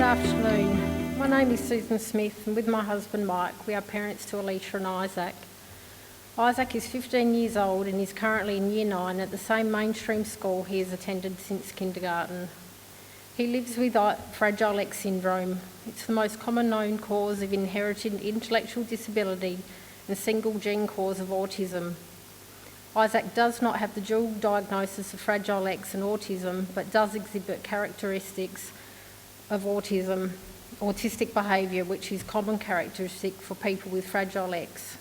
afternoon. My name is Susan Smith, and with my husband Mike, we are parents to Alicia and Isaac. Isaac is 15 years old and is currently in Year 9 at the same mainstream school he has attended since kindergarten. He lives with Fragile X syndrome. It's the most common known cause of inherited intellectual disability and single gene cause of autism. Isaac does not have the dual diagnosis of Fragile X and autism, but does exhibit characteristics of autistic behaviour, which is common characteristic for people with Fragile X.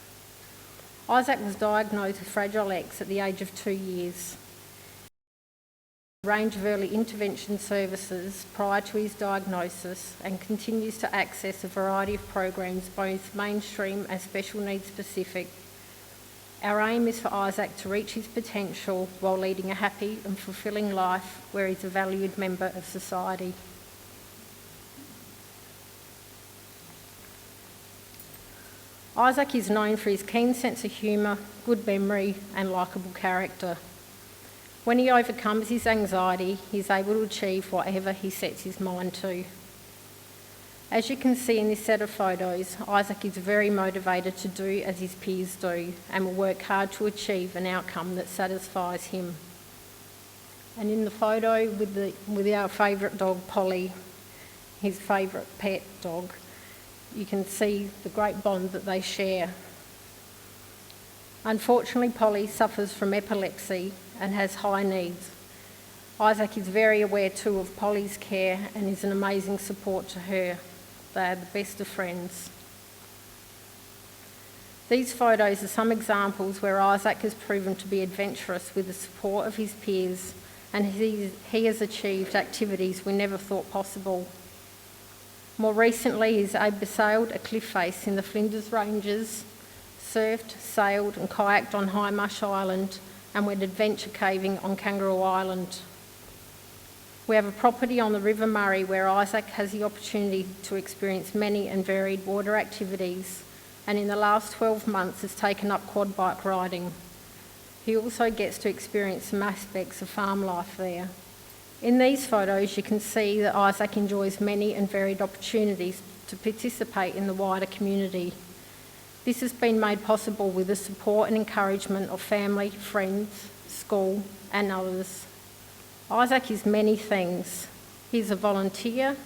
Isaac was diagnosed with Fragile X at the age of 2 years. A range of early intervention services prior to his diagnosis and continues to access a variety of programs, both mainstream and special needs specific. Our aim is for Isaac to reach his potential while leading a happy and fulfilling life where he's a valued member of society. Isaac is known for his keen sense of humour, good memory and likeable character. When he overcomes his anxiety, he's able to achieve whatever he sets his mind to. As you can see in this set of photos, Isaac is very motivated to do as his peers do and will work hard to achieve an outcome that satisfies him. And in the photo with our favourite dog, Polly, his favourite pet dog, you can see the great bond that they share. Unfortunately, Polly suffers from epilepsy and has high needs. Isaac is very aware too of Polly's care and is an amazing support to her. They are the best of friends. These photos are some examples where Isaac has proven to be adventurous with the support of his peers, and he has achieved activities we never thought possible. More recently, he's sailed a cliff face in the Flinders Ranges, surfed, sailed and kayaked on Highmarsh Island, and went adventure caving on Kangaroo Island. We have a property on the River Murray where Isaac has the opportunity to experience many and varied water activities, and in the last 12 months has taken up quad bike riding. He also gets to experience some aspects of farm life there. In these photos, you can see that Isaac enjoys many and varied opportunities to participate in the wider community. This has been made possible with the support and encouragement of family, friends, school and others. Isaac is many things. He's a volunteer,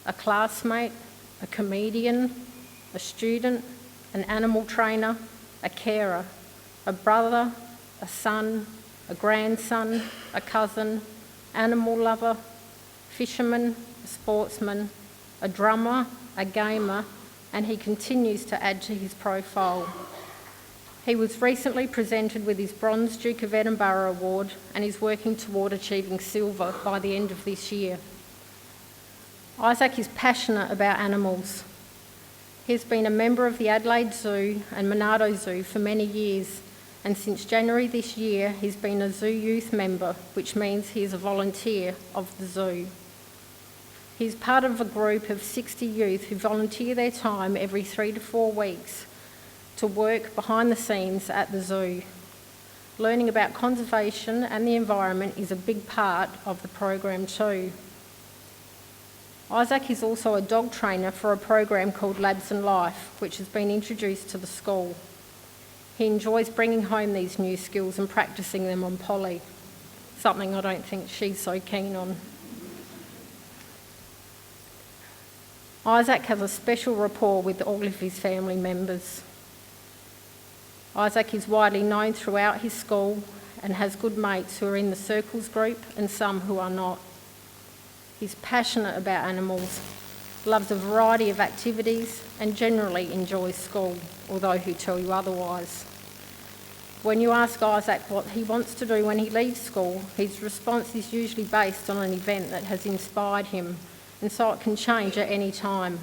a classmate, a comedian, a student, an animal trainer, a carer, a brother, a son, a grandson, a cousin, animal lover, fisherman, a sportsman, a drummer, a gamer, and he continues to add to his profile. He was recently presented with his Bronze Duke of Edinburgh Award and is working toward achieving silver by the end of this year. Isaac is passionate about animals. He's been a member of the Adelaide Zoo and Monarto Zoo for many years, and since January this year, he's been a zoo youth member, which means he is a volunteer of the zoo. He's part of a group of 60 youth who volunteer their time every 3 to 4 weeks to work behind the scenes at the zoo. Learning about conservation and the environment is a big part of the program too. Isaac is also a dog trainer for a program called Labs and Life, which has been introduced to the school. He enjoys bringing home these new skills and practicing them on Polly, something I don't think she's so keen on. Isaac has a special rapport with all of his family members. Isaac is widely known throughout his school and has good mates who are in the Circles group and some who are not. He's passionate about animals, loves a variety of activities and generally enjoys school, although he'll tell you otherwise. When you ask Isaac what he wants to do when he leaves school, his response is usually based on an event that has inspired him, and so it can change at any time.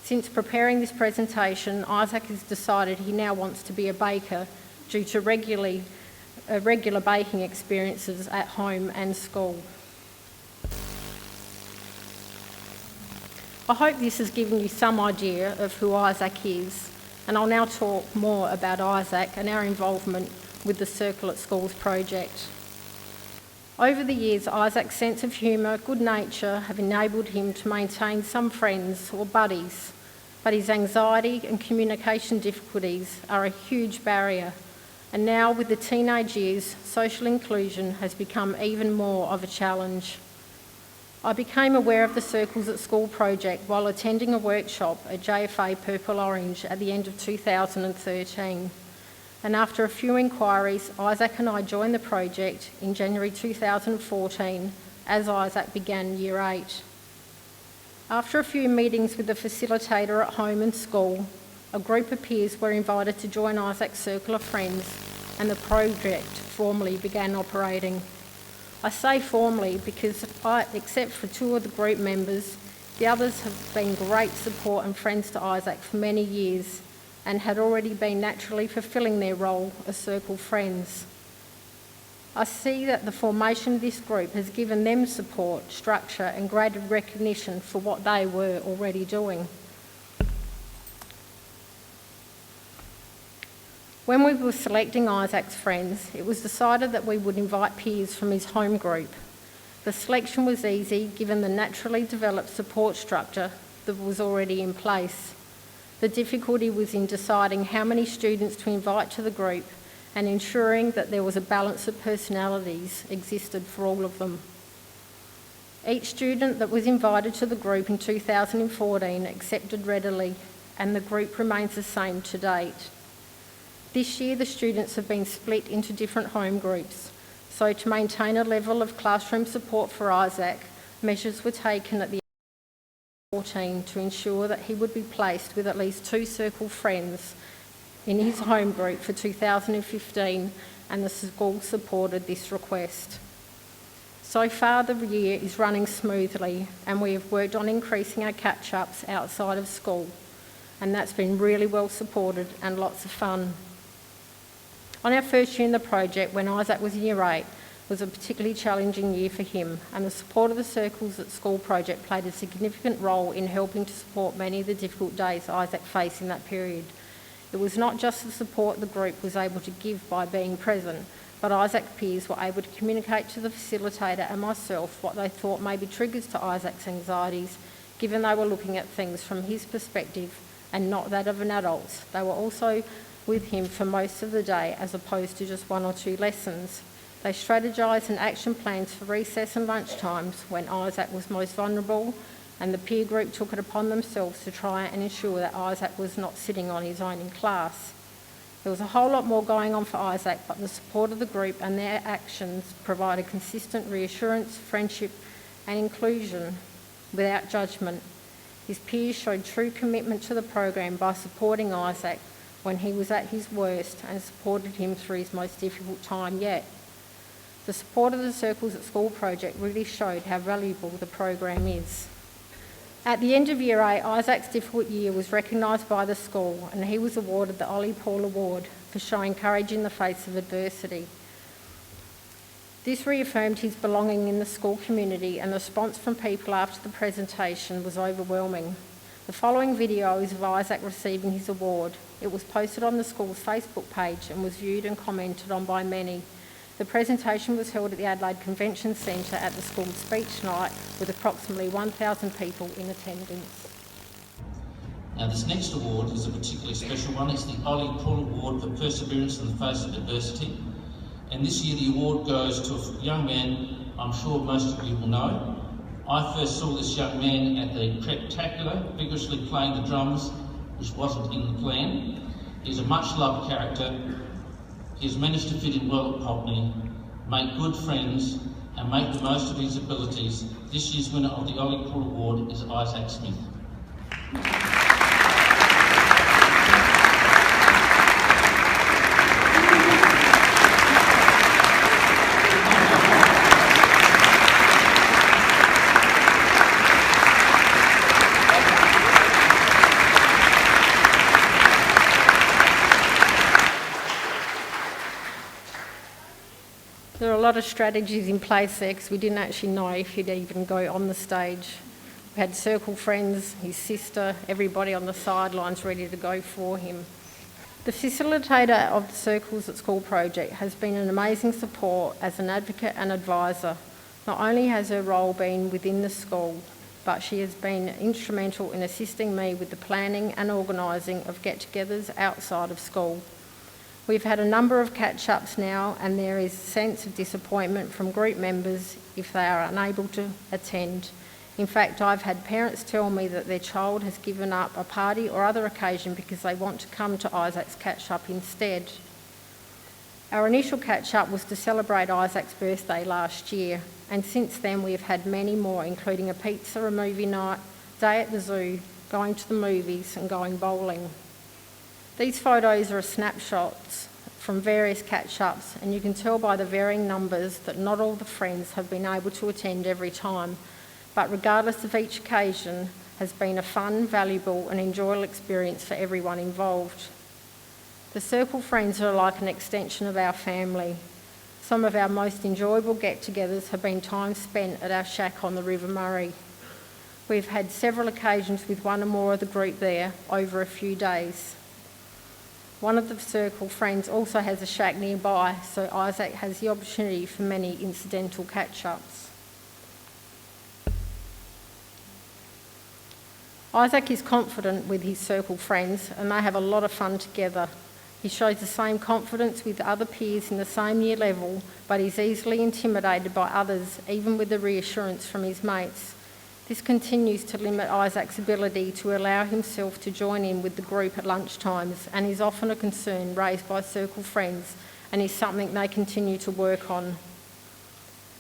Since preparing this presentation, Isaac has decided he now wants to be a baker due to regular baking experiences at home and school. I hope this has given you some idea of who Isaac is, and I'll now talk more about Isaac and our involvement with the Circle at Schools project. Over the years, Isaac's sense of humour, good nature have enabled him to maintain some friends or buddies, but his anxiety and communication difficulties are a huge barrier, and now with the teenage years, social inclusion has become even more of a challenge. I became aware of the Circles at School project while attending a workshop at JFA Purple Orange at the end of 2013. And after a few inquiries, Isaac and I joined the project in January 2014 as Isaac began Year 8. After a few meetings with the facilitator at home and school, a group of peers were invited to join Isaac's circle of friends and the project formally began operating. I say formally because except for two of the group members, the others have been great support and friends to Isaac for many years and had already been naturally fulfilling their role as circle friends. I see that the formation of this group has given them support, structure and greater recognition for what they were already doing. When we were selecting Isaac's friends, it was decided that we would invite peers from his home group. The selection was easy given the naturally developed support structure that was already in place. The difficulty was in deciding how many students to invite to the group and ensuring that there was a balance of personalities existed for all of them. Each student that was invited to the group in 2014 accepted readily, and the group remains the same to date. This year the students have been split into different home groups, so to maintain a level of classroom support for Isaac, measures were taken at the age of 14 to ensure that he would be placed with at least 2 circle friends in his home group for 2015, and the school supported this request. So far the year is running smoothly and we have worked on increasing our catch-ups outside of school, and that's been really well supported and lots of fun. On our first year in the project, when Isaac was in Year 8, was a particularly challenging year for him, and the support of the Circles at School project played a significant role in helping to support many of the difficult days Isaac faced in that period. It was not just the support the group was able to give by being present, but Isaac's peers were able to communicate to the facilitator and myself what they thought may be triggers to Isaac's anxieties, given they were looking at things from his perspective and not that of an adult. They were also with him for most of the day as opposed to just 1 or 2 lessons. They strategised and action plans for recess and lunch times when Isaac was most vulnerable, and the peer group took it upon themselves to try and ensure that Isaac was not sitting on his own in class. There was a whole lot more going on for Isaac, but the support of the group and their actions provided consistent reassurance, friendship and inclusion without judgment. His peers showed true commitment to the program by supporting Isaac when he was at his worst and supported him through his most difficult time yet. The support of the Circles at School project really showed how valuable the program is. At the end of Year 8, Isaac's difficult year was recognised by the school, and he was awarded the Ollie Paul Award for showing courage in the face of adversity. This reaffirmed his belonging in the school community, and the response from people after the presentation was overwhelming. The following video is of Isaac receiving his award. It was posted on the school's Facebook page and was viewed and commented on by many. The presentation was held at the Adelaide Convention Centre at the school's speech night with approximately 1,000 people in attendance. Now this next award is a particularly special one. It's the Ollie Paul Award for Perseverance in the Face of Adversity. And this year the award goes to a young man I'm sure most of you will know. I first saw this young man at the Preptacular, vigorously playing the drums, which wasn't in the plan. He's a much-loved character. He's managed to fit in well at Pulteney, make good friends, and make the most of his abilities. This year's winner of the Ollie Paul Award is Isaac Smith. There are a lot of strategies in place there because we didn't actually know if he'd even go on the stage. We had circle friends, his sister, everybody on the sidelines ready to go for him. The facilitator of the Circles at School project has been an amazing support as an advocate and advisor. Not only has her role been within the school, but she has been instrumental in assisting me with the planning and organising of get-togethers outside of school. We've had a number of catch-ups now, and there is a sense of disappointment from group members if they are unable to attend. In fact, I've had parents tell me that their child has given up a party or other occasion because they want to come to Isaac's catch-up instead. Our initial catch-up was to celebrate Isaac's birthday last year, and since then we have had many more, including a pizza, a movie night, day at the zoo, going to the movies and going bowling. These photos are snapshots from various catch-ups, and you can tell by the varying numbers that not all the friends have been able to attend every time, but regardless of each occasion, has been a fun, valuable and enjoyable experience for everyone involved. The Circle friends are like an extension of our family. Some of our most enjoyable get-togethers have been time spent at our shack on the River Murray. We've had several occasions with one or more of the group there over a few days. One of the Circle friends also has a shack nearby, so Isaac has the opportunity for many incidental catch-ups. Isaac is confident with his Circle friends and they have a lot of fun together. He shows the same confidence with other peers in the same year level, but is easily intimidated by others, even with the reassurance from his mates. This continues to limit Isaac's ability to allow himself to join in with the group at lunchtimes, and is often a concern raised by Circle friends and is something they continue to work on.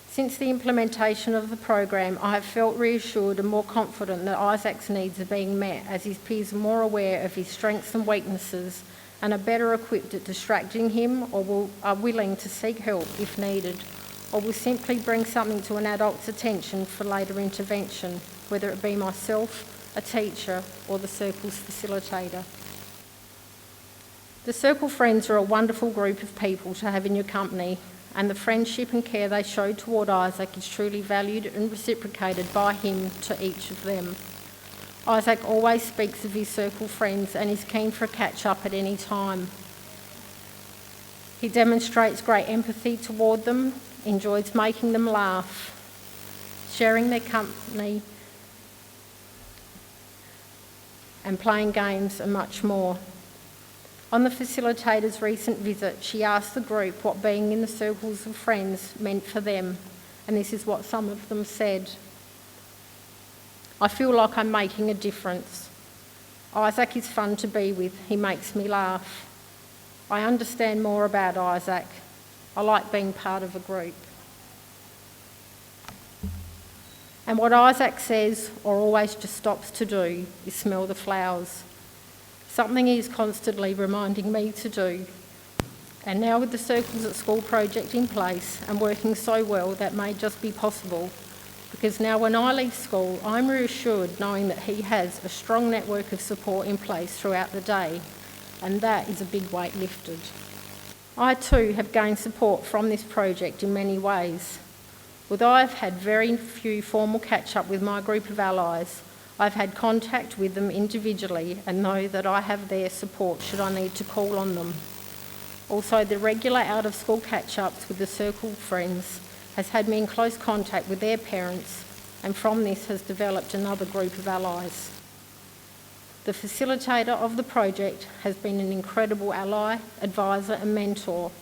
Since the implementation of the program, I have felt reassured and more confident that Isaac's needs are being met, as his peers are more aware of his strengths and weaknesses and are better equipped at distracting him, or are willing to seek help if needed, or will simply bring something to an adult's attention for later intervention, whether it be myself, a teacher or the Circle's facilitator. The Circle friends are a wonderful group of people to have in your company, and the friendship and care they show toward Isaac is truly valued and reciprocated by him to each of them. Isaac always speaks of his Circle friends and is keen for a catch-up at any time. He demonstrates great empathy toward them, enjoys making them laugh, sharing their company and playing games and much more. On the facilitator's recent visit, she asked the group what being in the Circles of friends meant for them, and this is what some of them said. I feel like I'm making a difference. Isaac is fun to be with. He makes me laugh. I understand more about Isaac. I like being part of a group. And what Isaac says, or always just stops to do, is smell the flowers. Something he is constantly reminding me to do. And now with the Circles at School project in place and working so well, that may just be possible, because now when I leave school, I'm reassured knowing that he has a strong network of support in place throughout the day, and that is a big weight lifted. I too have gained support from this project in many ways. Although I've had very few formal catch-up with my group of allies, I've had contact with them individually and know that I have their support should I need to call on them. Also, the regular out-of-school catch-ups with the Circle friends has had me in close contact with their parents, and from this has developed another group of allies. The facilitator of the project has been an incredible ally, advisor and mentor,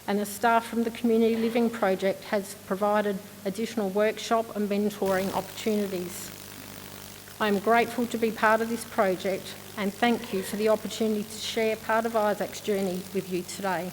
and the staff from the Community Living project has provided additional workshop and mentoring opportunities. I am grateful to be part of this project and thank you for the opportunity to share part of Isaac's journey with you today.